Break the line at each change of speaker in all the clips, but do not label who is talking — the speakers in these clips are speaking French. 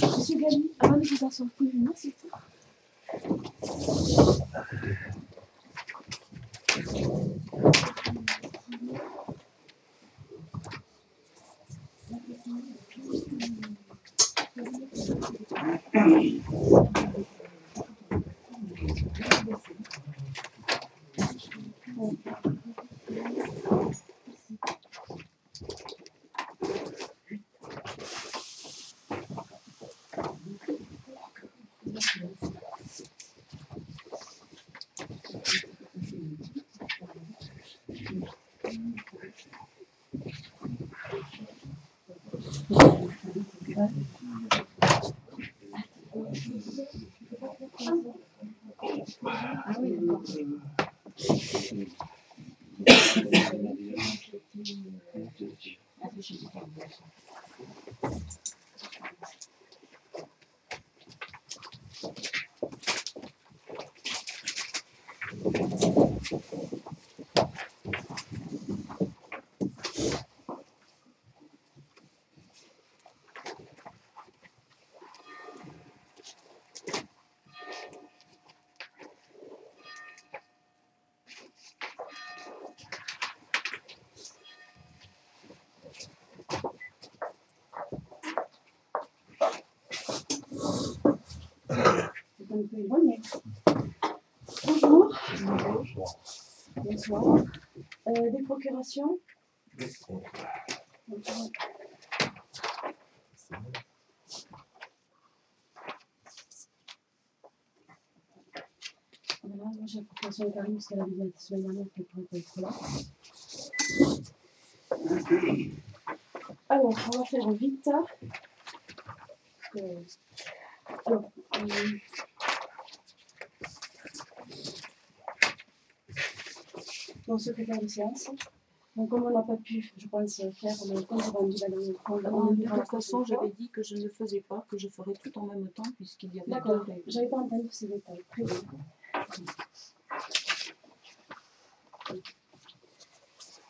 Monsieur Gali, avant de vous asseoir, vous pouvez venir, s'il vous plaît? Ah oui, d'accord. Bonjour. Bonsoir. Des procurations? Bonjour. Voilà, moi j'ai la procuration de Paris parce qu'elle a dit la semaine dernière qu'elle pourrait pas être là. Alors, on va faire vite. Alors, mon secrétaire de séance. Donc, comme on n'a pas pu, je pense, faire le compte rendu la dernière fois,
De toute façon, j'avais dit que je ne le faisais pas, que je ferais tout en même temps, puisqu'il y avait deux
D'accord,
règles.
j'avais pas entendu ces détails. Très bien.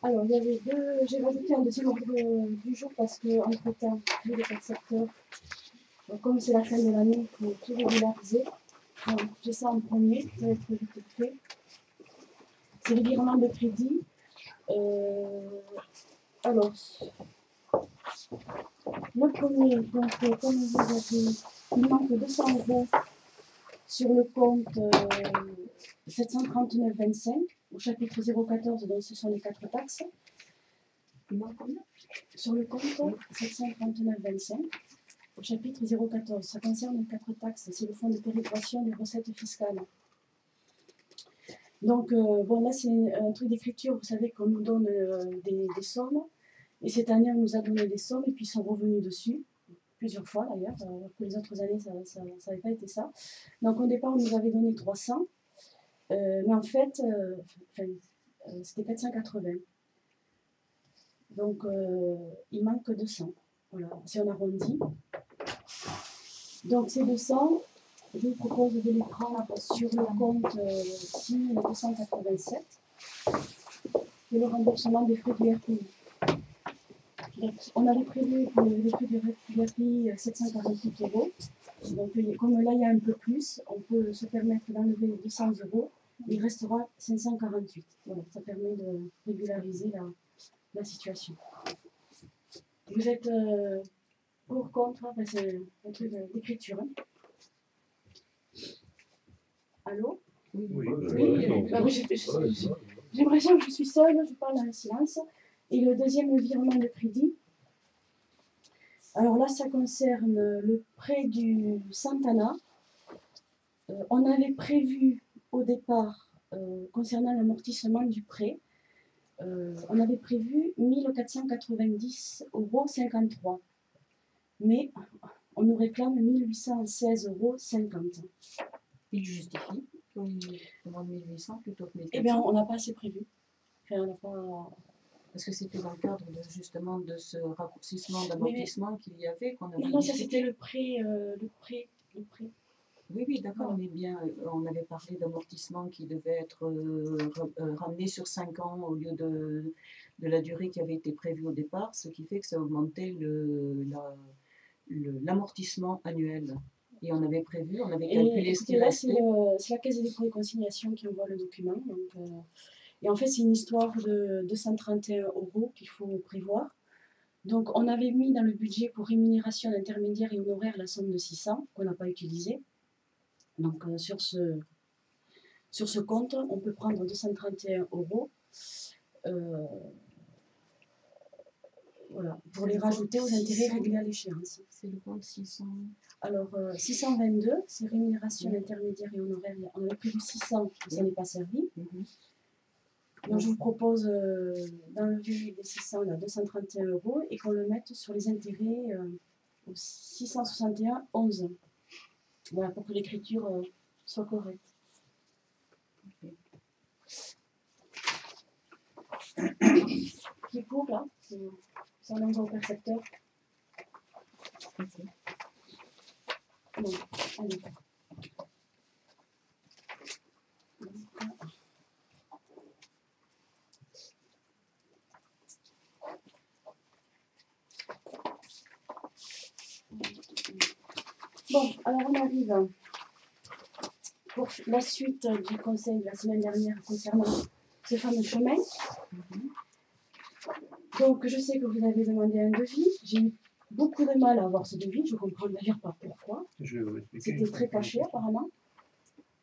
Alors, il y avait j'ai rajouté un deuxième ordre du jour parce que, entre-temps, vu les 4 secteurs, comme c'est la fin de l'année, il faut tout régulariser. Donc, j'ai ça en premier, ça va être vite fait. C'est le virement de crédit. Alors, le premier, donc, comme vous avez, il manque 200 € sur le compte 739,25 au chapitre 014, donc ce sont les 4 taxes.
Il manque combien?
Sur le compte 739,25 au chapitre 014, ça concerne les 4 taxes, c'est le fonds de péréquation des recettes fiscales. Donc, bon, là, c'est un truc d'écriture, vous savez qu'on nous donne des sommes, et cette année, on nous a donné des sommes, et puis ils sont revenus dessus, plusieurs fois d'ailleurs, que les autres années, ça n'avait pas été ça. Donc, au départ, on nous avait donné 300, mais en fait, c'était 480. Donc, il manque 200. Voilà, si on arrondit. Donc, ces 200, je vous propose de les prendre sur le compte 6287, qui est le remboursement des frais du RPI. Donc, on avait prévu pour les frais du RPI 748 €. Donc, comme là, il y a un peu plus, on peut se permettre d'enlever 200 €. Il restera 548. Voilà, ça permet de régulariser la situation. Vous êtes pour, contre, enfin, c'est un truc d'écriture. Hein. Allô?
Oui.
J'ai l'impression que je suis seule, je parle en silence. Et le deuxième virement de crédit, alors là, ça concerne le prêt du Santana. On avait prévu au départ, concernant l'amortissement du prêt, on avait prévu 1490,53 €. Mais on nous réclame 1816,50 €.
Il justifie. Il demande 1800 plutôt que 1400.
Eh bien, on n'a pas assez prévu. Enfin, on n'a pas...
Parce que c'était dans le cadre justement de ce raccourcissement d'amortissement qu'il y avait qu'on avait
Non, ça
discuté.
c'était le prêt.
Oui, oui, d'accord, mais bien, on avait parlé d'amortissement qui devait être ramené sur 5 ans au lieu de la durée qui avait été prévue au départ, ce qui fait que ça augmentait l'amortissement annuel. Et on avait prévu, on avait calculé ce qui
là,
restait.
c'est la Caisse des dépôts et consignations qui envoie le document. Donc, et en fait, c'est une histoire de 231 € qu'il faut prévoir. Donc, on avait mis dans le budget pour rémunération d'intermédiaires et honoraires la somme de 600 qu'on n'a pas utilisée. Donc, sur ce compte, on peut prendre 231 €. Voilà, pour les rajouter aux intérêts réglés à l'échéance.
C'est le compte 600.
Alors, 622, c'est rémunération d'intermédiaires et honoraires. On avait prévu 600, ça n'est pas servi. Donc, je vous propose d'enlever les 600, là, 231 € et qu'on le mette sur les intérêts au 661, 11. Voilà, pour que l'écriture soit correcte. Qui est pour, là? Ça l'envoie au percepteur. Non, allez. Bon, alors on arrive pour la suite du conseil de la semaine dernière concernant ce fameux chemin. Donc, je sais que vous avez demandé un devis. J'ai eu beaucoup de mal à avoir ce devis. Je ne comprends d'ailleurs pas pourquoi. C'était très pas cher, apparemment.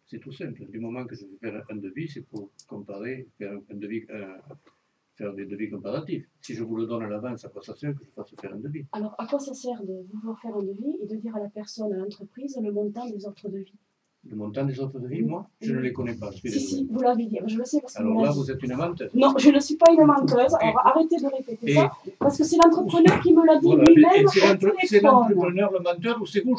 C'est tout simple. Du moment que je vais faire un devis, c'est pour comparer, faire un devis, faire des devis comparatifs. Si je vous le donne à l'avance, à quoi ça sert que je fasse faire un devis?
Alors, à quoi ça sert de vouloir faire un devis et de dire à la personne, à l'entreprise, le montant des autres devis?
Le montant des autres devis, moi, je ne les connais pas.
Si, vous l'avez dit, je le sais parce que
alors là, vous êtes une menteuse.
Non, je ne suis pas une menteuse, alors arrêtez de répéter ça, parce que c'est l'entrepreneur qui me l'a dit lui-même au téléphone.
C'est l'entrepreneur, le menteur, ou c'est vous?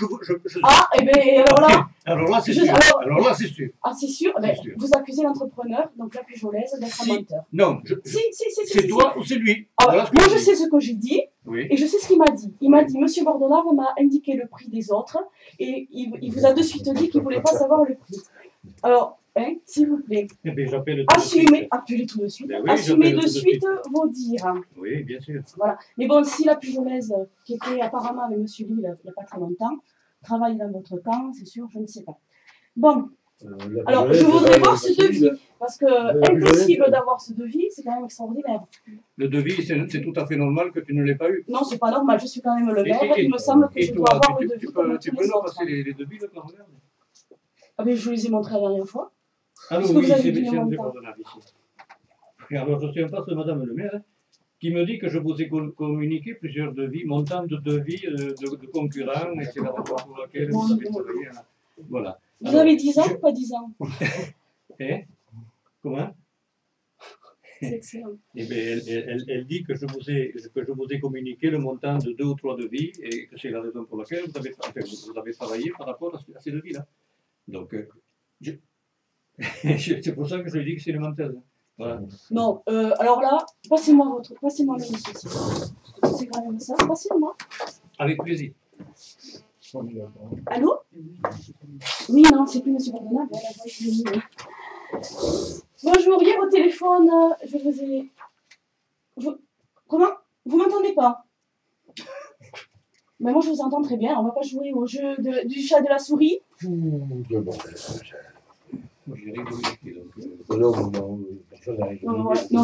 Ah, et bien alors là...
Alors là, c'est sûr. Alors là, c'est sûr.
Ah, c'est sûr, vous accusez l'entrepreneur, donc la Pujolaise, d'être un menteur.
Non, c'est toi ou c'est lui?
Moi, je sais ce que j'ai dit.
Oui.
Et je sais ce qu'il m'a dit. Il m'a dit, Monsieur Bordelave m'a indiqué le prix des autres et il vous a de suite dit qu'il ne voulait pas savoir le prix. Alors, s'il vous plaît, assumez, appelez tout de suite, oui, assumez de suite vos dires.
Oui, bien sûr.
Voilà. Mais bon, si la Pujolaise, qui était apparemment avec Monsieur Lee il n'y a pas très longtemps, travaille dans votre camp, c'est sûr, je ne sais pas. Bon. Alors, je voudrais voir ce devis, parce que impossible d'avoir ce devis, c'est quand même extraordinaire.
Le devis, c'est tout à fait normal que tu ne l'aies pas eu.
Non, c'est pas normal, je suis quand même le maire, il me semble que je dois avoir le devis.
Tu peux nous passer les devis, là, quand on regarde?
Ah, mais je vous les ai montrés la dernière fois.
Ah non, oui, c'est pardonnable ici. Et alors, je suis en face de Madame le maire, qui me dit que je vous ai communiqué plusieurs devis, montants de devis de concurrents, etc., pour lesquels vous avez travaillé. Voilà.
Vous avez 10 ans ou pas 10 ans?
Comment?
C'est excellent.
Eh bien, elle dit que je vous ai communiqué le montant de 2 ou 3 devis et que c'est la raison pour laquelle vous avez travaillé par rapport à ces devis-là. Donc, c'est pour ça que je lui dis que c'est une menteuse. Voilà.
Non, alors là, passez-moi le dossier. C'est quand même ça, passez-le-moi.
Avec plaisir.
Allô? Oui, non, c'est plus Monsieur Bordelave. Bonjour, hier au téléphone, je vous ai... Comment? Vous m'entendez pas? Mais moi, je vous entends très bien. On va pas jouer au jeu du chat et de la souris. Non,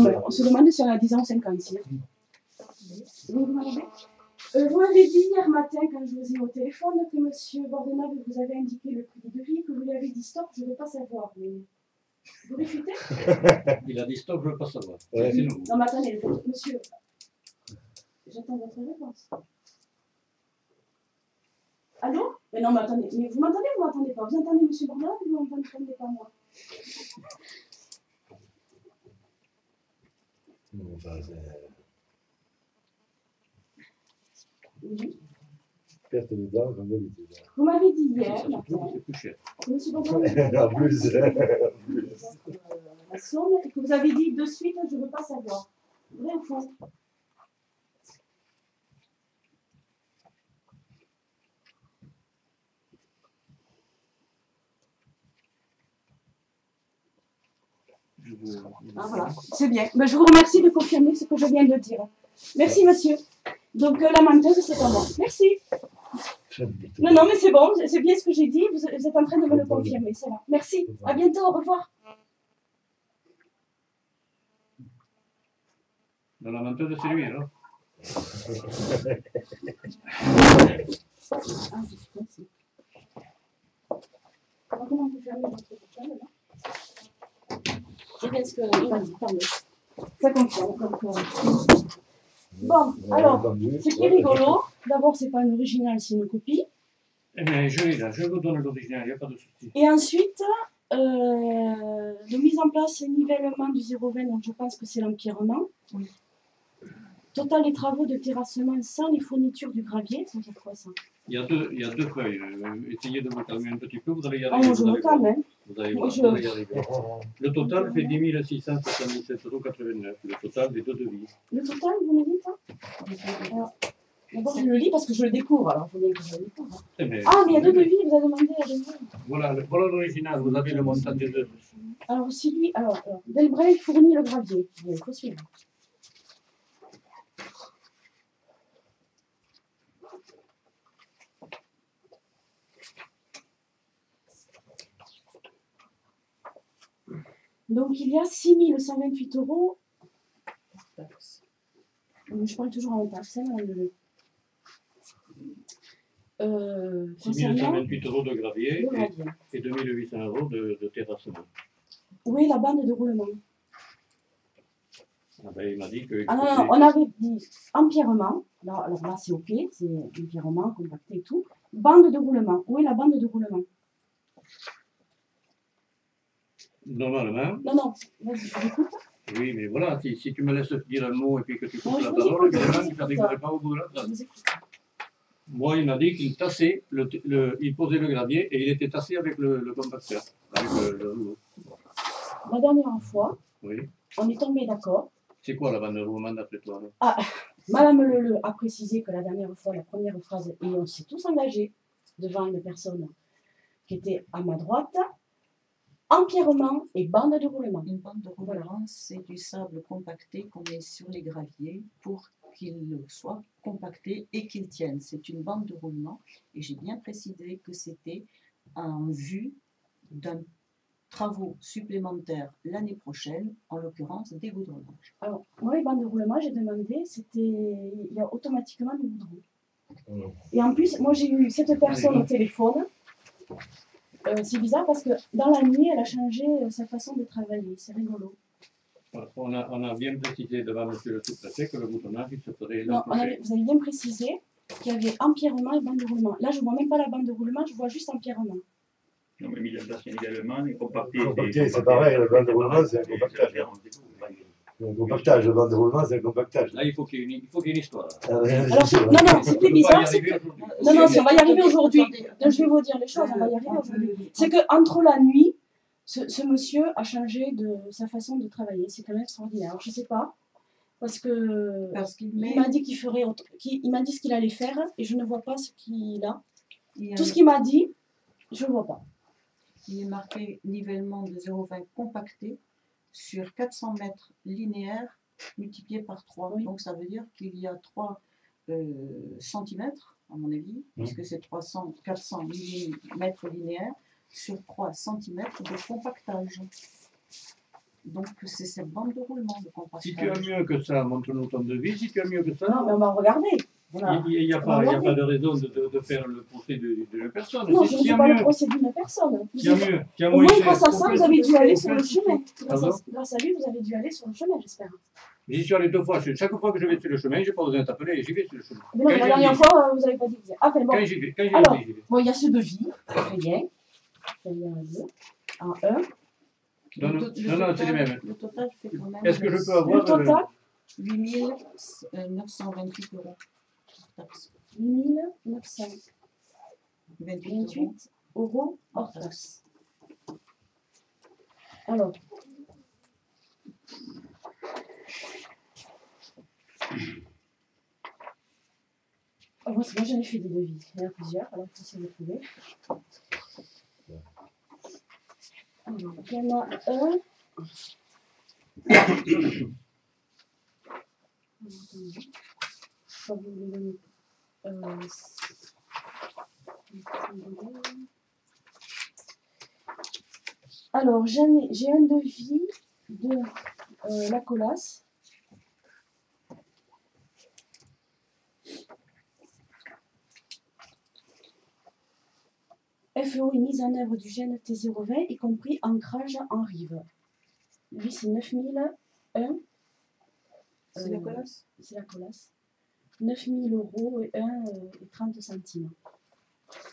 mais on se demande si on a 10 ans ou 5 ans ici. Vous m'avez dit hier matin, quand je vous ai eu au téléphone, que M. Bordenave vous avait indiqué le prix des devis, que vous lui avez dit stop, je ne veux pas savoir. Mais vous réfutez?
Il a dit stop, je ne veux pas savoir.
Ouais. Non, mais attendez, monsieur, j'attends votre réponse. Allô? Mais non, mais attendez, mais vous m'entendez ou vous m'entendez pas? Vous entendez M. Bordenave ou vous m'entendez pas moi? Oui.
Perte de dents, comme d'habitude.
Vous m'avez dit hier, Monsieur Bordenave,
En plus.
la somme, et que vous avez dit de suite, je ne veux pas savoir. Vraie info. Ah, voilà, c'est bien. Ben, je vous remercie de confirmer ce que je viens de dire. Merci, monsieur. Donc, la menteuse, c'est pas moi. Merci. Non, non, mais c'est bon, c'est bien ce que j'ai dit. Vous êtes en train de me le confirmer, ça va. Merci. À bientôt, au revoir.
Dans la menteuse, c'est lui, alors.
Ah, je suis coincée. Alors, comment on peut fermer votre portable, là? C'est bien ce que... Vas-y, parle. Ça confirme. Bon, alors, ce qui est rigolo, d'abord, c'est pas un original, c'est une copie.
Eh bien, je l'ai là, je vous donne l'original, il n'y a pas de souci.
Et ensuite, de mise en place et nivellement du 0,20, donc je pense que c'est l'empierrement.
Oui.
Total des travaux de terrassement sans les fournitures du gravier, ça fait quoi ça?
Il y a deux feuilles. Essayez de vous calmer un petit peu, vous allez y
Ah,
arriver.
moi je me calme, hein.
Vous allez
Moi,
voir,
je-
vous allez y arriver. Le total fait 10 677,89 €, le total des deux devis.
Le total, vous me dites, hein? Alors, d'abord je le lis parce que je le découvre, alors il faut bien que je le découvre.
Eh bien,
Ah, mais il y a deux devis, vous avez demandé à devis.
voilà l'original, vous avez le montant des deux.
Alors, si lui, alors Delbray fournit le gravier. Bon, il faut suivre. Donc, il y a 6 128 €. Je parle toujours en taxe, hein, madame Leleu.
6
Concernant
128 € de gravier
le gravier.
et 2 800 € de terrassement.
Où est la bande de roulement?
Ah ben, il m'a dit que.
Ah non, non, on avait dit empierrement. Là, alors là, c'est OK, c'est empierrement, compacté et tout. Bande de roulement. Où est la bande de roulement?
Normalement,
Non, non, vas-y, je t'écoute.
oui, mais voilà, si tu me laisses dire un mot et puis que tu coupes
Non, je
la
vous
parole,
écoute,
évidemment,
je
je
vous
n'arriverai pas au bout de la
Je
phrase.
vous écoute.
Moi, il m'a dit qu'il tassait, il posait le gravier et il était tassé avec le compacteur, avec le rouleau.
La dernière fois,
Oui.
on est tombé d'accord.
C'est quoi la bande de roulement d'après toi là?
Madame Leleu a précisé que la dernière fois, la première phrase, et on s'est tous engagés devant une personne qui était à ma droite, empierrement et bande de roulement.
Une bande de roulement, c'est du sable compacté qu'on met sur les graviers pour qu'il soit compacté et qu'il tienne. C'est une bande de roulement et j'ai bien précisé que c'était en vue d'un travaux supplémentaires l'année prochaine, en l'occurrence des goudronnages.
Alors, moi, les bandes de roulement, j'ai demandé, il y a automatiquement du goudron. Et en plus, moi, j'ai eu cette personne au téléphone. C'est bizarre parce que dans la nuit, elle a changé sa façon de travailler. C'est rigolo.
On a bien précisé devant monsieur le sous-préfet que le boutonnage il se ferait
Non,
l'an prochain.
vous avez bien précisé qu'il y avait empierrement et bande de roulement. Là, je ne vois même pas la bande de roulement, je vois juste empierrement.
Non, mais mis en place également, et compacté.
Compacté, c'est pareil, le bande de roulement, c'est un compactage. Un compactage, le bande de roulement, c'est un compactage.
Là, il faut qu'il y ait une histoire.
Alors, non, ce qui est bizarre, c'est que... Non, non, on va y arriver aujourd'hui. Donc, je vais vous dire les choses, on va y arriver aujourd'hui. C'est qu'entre la nuit, ce monsieur a changé de sa façon de travailler. C'est quand même extraordinaire. Alors, je ne sais pas, parce qu'il m'a dit qu'il ferait... Il m'a dit ce qu'il allait faire, et je ne vois pas ce qu'il a. Tout ce qu'il m'a dit, je ne vois pas.
Il est marqué nivellement de 0,20 compacté sur 400 mètres linéaires multiplié par 3. Oui. Donc ça veut dire qu'il y a 3 cm, à mon avis, puisque c'est 400 mètres linéaires sur 3 cm de compactage. Donc c'est cette bande de roulement de compactage.
Si tu as mieux que ça, montre-nous ton devis. Si tu as mieux que ça,
non, mais on va regarder. Voilà.
Il n'y a pas de raison de faire le procès d'une personne.
Non, je ne fais pas le procès d'une personne.
Il y a mieux.
Au moins, grâce à ça, vous avez dû aller sur le chemin. Grâce à lui, vous avez dû aller sur le chemin, j'espère.
J'y suis allé 2 fois. Chaque fois que je vais sur le chemin, je n'ai pas besoin de t'appeler et j'y vais sur le chemin.
Mais non, la dernière fois, vous n'avez pas dit que vous avez... Ah, ben bon.
Quand j'y vais,
alors, bon, il y a ce devis. Très bien. Très bien, en 1.
Non, c'est les mêmes.
Le total fait quand même...
Est-ce que je peux avoir...
Le total
8 928 €.
8 928 € hors taxe. Alors, Moi, j'en ai fait des devis. Il y en a plusieurs, alors il faut essayer de trouver. Alors, il y en a un. Je vais vous le donner. Alors, j'ai un devis de la Colas. FEO et mise en œuvre du gène T020, y compris ancrage en rive. Lui, c'est 9001.
C'est la Colas?
C'est la Colas. 9000 € et 30 centimes.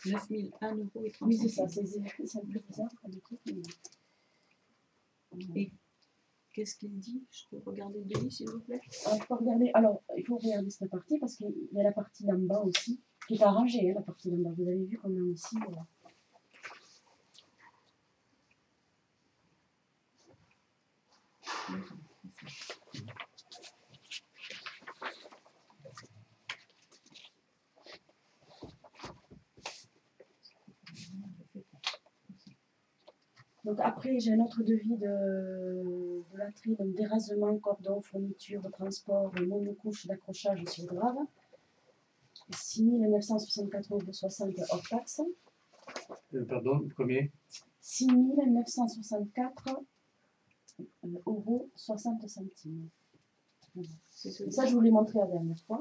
9001 € et 30
Oui, c'est ça,
centimes.
c'est un peu bizarre comme truc.
Et qu'est-ce qu'il dit? Je peux regarder le devis, s'il vous plaît?
Alors, il faut regarder cette partie parce qu'il y a la partie d'en bas aussi, qui est arrangée, hein, la partie d'en bas. Vous avez vu comment ici. Donc après, j'ai un autre devis de la tri, donc dérasement, cordon, fourniture, transport, monocouche d'accrochage sur grave. 6 964,60 € hors taxe.
Pardon, combien?
6 964,60 €. Voilà. Ça, je vous l'ai montré la dernière fois.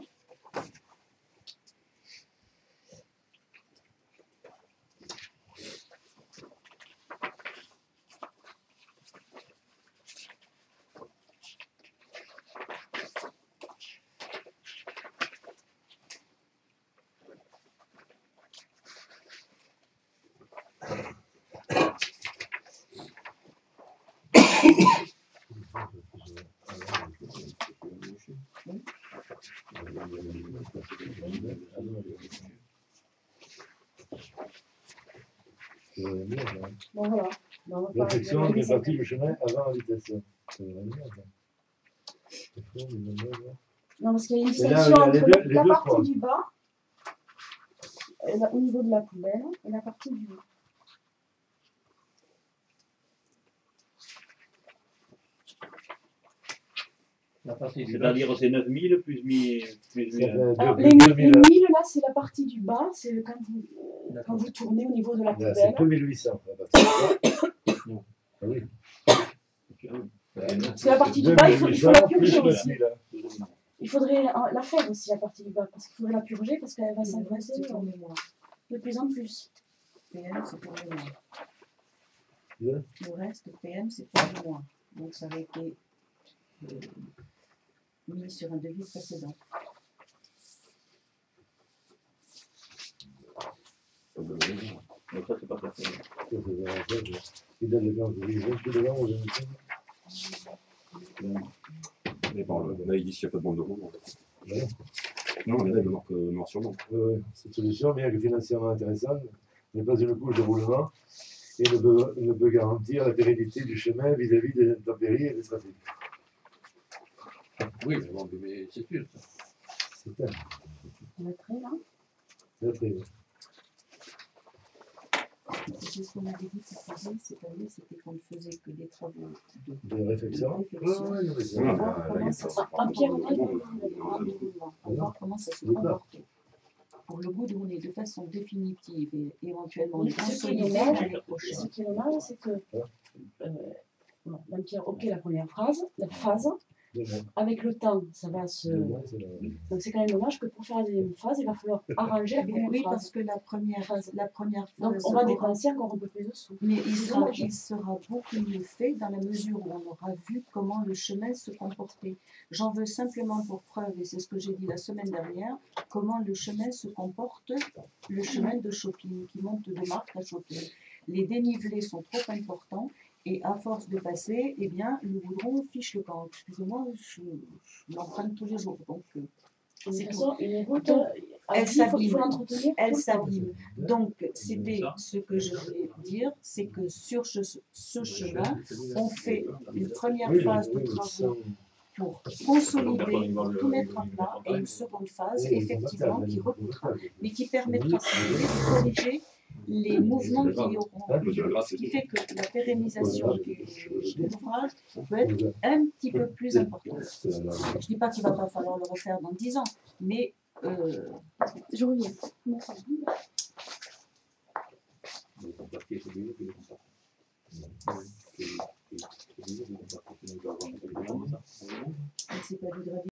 Bon, voilà.
Réflexion, répartit le chemin avant l'invitation.
Non, parce qu'il y a une
Et là,
distinction
il y a
entre
les
la
deux
partie
points.
du bas, au niveau de la poubelle, et la partie du haut.
C'est-à-dire, c'est 9000 plus 1000.
Alors, les 1000, là, c'est la partie du bas, c'est quand vous tournez au niveau de la poubelle.
C'est 2800.
Non.
Ah oui.
Parce que la partie du bas, il faut la purger aussi.
2000.
Il faudrait la faire aussi, la partie du bas, parce qu'il faudrait la purger, parce qu'elle va s'engraisser de plus en plus.
PM, c'est pour le mois.
Le
Le reste, PM, c'est pour le mois. Donc ça avait été mis sur un devis précédent.
Donc ça, c'est pas personnel.
Il donne le blanc de l'hiver, tout devant, ou
Mais bon, là, il dit s'il n'y a pas de bande de roulement.
Ouais.
Non, mais là, il marque noir sur blanc.
Cette solution, bien que financièrement intéressante, n'est pas une couche de roulement et ne peut garantir la pérennité du chemin vis-à-vis des intempéries et des trafics.
Oui, mais bon, mais c'est sûr.
C'est un.
On va très là.
C'est très bien.
C'est ce qu'on avait dit cette année, c'était qu'on ne faisait que des travaux
De réflexion.
En pierre,
on va voir comment ça se comporte pour le goudronner de façon définitive et éventuellement le consolider l'année prochaine.
Ce qui est dommage, c'est que l'empire, ok, la première phase, avec le temps, ça va se. Donc c'est quand même dommage que pour faire la deuxième phase, il va falloir arranger la première
Oui,
phase.
parce que la première phase.
Donc on va dépenser encore un peu plus de sous.
Mais il sera beaucoup mieux fait dans la mesure où on aura vu comment le chemin se comportait. J'en veux simplement pour preuve, et c'est ce que j'ai dit la semaine dernière, comment le chemin se comporte, le chemin de Chopin, qui monte de Marthe à Chopin. Les dénivelés sont trop importants. Et à force de passer, eh bien, le goudron fiche le camp. Excusez-moi, je l'emprunte tous les jours. Donc,
de toute façon, une route,
elle s'abîme.
il faut l'entretenir.
Elle s'abîme. Donc, c'était ce que je voulais dire, c'est que sur ce chemin, on fait une première phase de travaux pour consolider, pour tout mettre à plat, et une seconde phase, effectivement, qui recoupera, mais qui permettra, si vous voulez, de corriger les mouvements qu'il y auront eu. Ce qui fait que la pérennisation de l'ouvrage peut être un petit peu plus importante. Je ne dis pas qu'il ne va pas falloir le refaire dans 10 ans, mais...
Je reviens.
c'est pas du gravité.